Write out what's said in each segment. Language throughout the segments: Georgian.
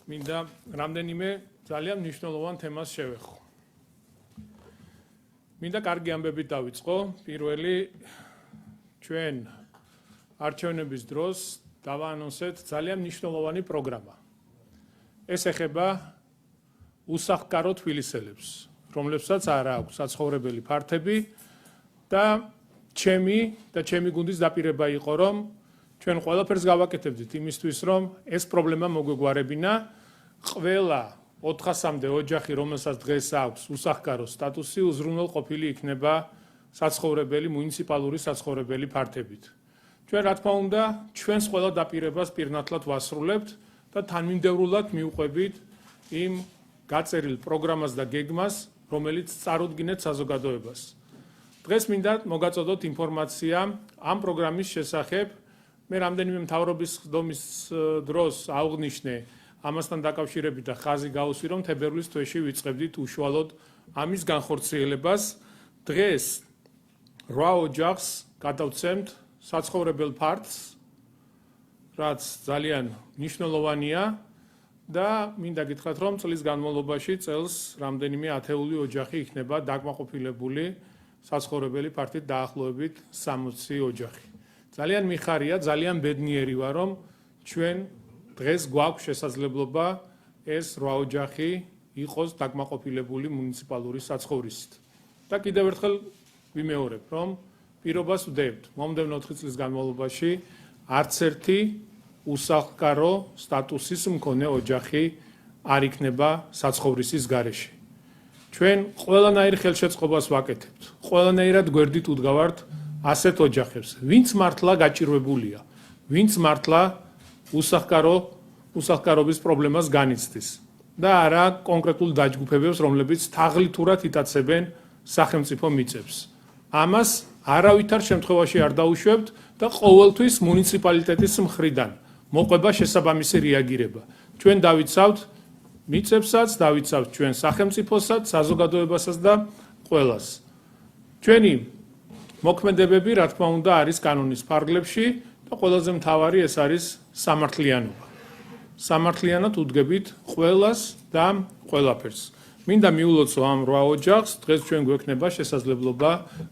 მინდა რამდენიმე ძალიან მნიშვნელოვან თემას შევეხო. მინდა კარგი ამბებით დავიწყო. პირველი ჩვენ არჩევნების დროს დავაანონსეთ ძალიან მნიშვნელოვანი პროგრამა. ეს ეხება უსახკარო თბილისელებს, რომლებსაც არ აქვს საცხოვრებელი ფართები და ჩემი გუნდის დაპირება იყო, რომ ჩვენ ყველაფერს გავაკეთებდით იმისთვის, რომ ეს პრობლემა მოგვეგვარებინა. ყველა 400-მდე ოჯახი, რომელსაც დღეს აქვს უსახკარო სტატუსი, უზრუნველყოფილი იქნება საცხოვრებელი მუნიციპალური საცხოვრებელი ფართებით. ჩვენ რა თქმა უნდა, ჩვენს ყველა დაპირებას პირნათლად ვასრულებთ და თანმიმდევრულად მივყვებით იმ გაწერილ პროგრამას და გეგმას, რომელიც წარუდგინეთ საზოგადოებას. დღეს მინდა მოგაწოდოთ ინფორმაცია ამ პროგრამის შესახებ. მე რამდენიმე მთავრობის ხდომის დროს აღვნიშნე ამასთან დაკავშირებით და ხაზი გავუსვი, რომ თებერვლის თვეში ვიწყებდით უშუალოდ ამის განხორციელებას. დღეს 8 ოჯახს გადავცემთ საცხოვრებელ ფართს, რაც ძალიან მნიშვნელოვანია და მინდა გითხრათ, რომ წლის განმავლობაში წელს რამდენიმე ათეული ოჯახი იქნება დაკმაყოფილებული საცხოვრებელი ფართით დაახლოებით 60 ოჯახი. ძალიან მიხარია, ძალიან ბედნიერი ვარ, რომ ჩვენ დღეს გვაქვს შესაძლებლობა ეს 8 ოჯახი იყოს დაკმაყოფილებული მუნიციპალური საცხოვრისით. და კიდევ ერთხელ ვიმეორებ, რომ პირობას ვდებთ მომდევნო 4 წლის განმავლობაში არც ერთი უსახკარო სტატუსის მქონე ოჯახი არ იქნება საცხოვრისის გარეშე. ჩვენ ყველანაირ ხელშეწყობას ვაკეთებთ, ყველანაირად გვერდით უდგავართ ასეთ ოჯახებს, ვინც მართლა გაჭირვებულია, ვინც მართლა უსახკარობის პრობლემას განიცდის და არა კონკრეტულ დაჯგუფებებს, რომლებიც თაღლითურად იტაცებენ სახელმწიფო მიწებს. ამას არავითარ შემთხვევაში არ დაუშვებთ და ყოველთვის მუნიციპალიტეტის მხრიდან მოყვება შესაბამისი რეაგირება. ჩვენ დავიცავთ მიწებსაც, დავიცავთ ჩვენ სახელმწიფოსაც, საზოგადოებასაც და ყველას. ჩვენი მოქმედებები, რა თქმა უნდა, არის კანონის ფარგლებში და ყველაზე მთავარი ეს არის სამართლიანობა. სამართლიანად უდგებით ყველას და ყველაფერს. მინდა მიულოცო ამ 8 ოჯახს, დღეს ჩვენ გვექნება შესაძლებლობა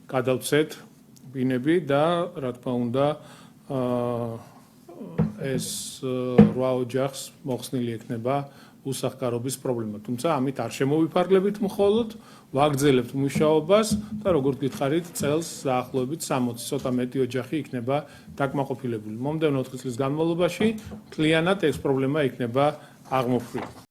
გადავცეთ ბინები და რა თქმა უნდა ეს 8 ოჯახს მოხსნილი ექნება უსახკარობის პრობლემა. თუმცა ამით არ შემოვიფარგლებით მხოლოდ, ვაგრძელებთ მუშაობას და როგორც გითხარით, წელს დაახლოებით 60, ცოტა მეტი ოჯახი იქნება დაკმაყოფილებული. მომდევნო 4 წლის განმავლობაში მთლიანად ეს პრობლემა იქნება აღმოფხვრილი.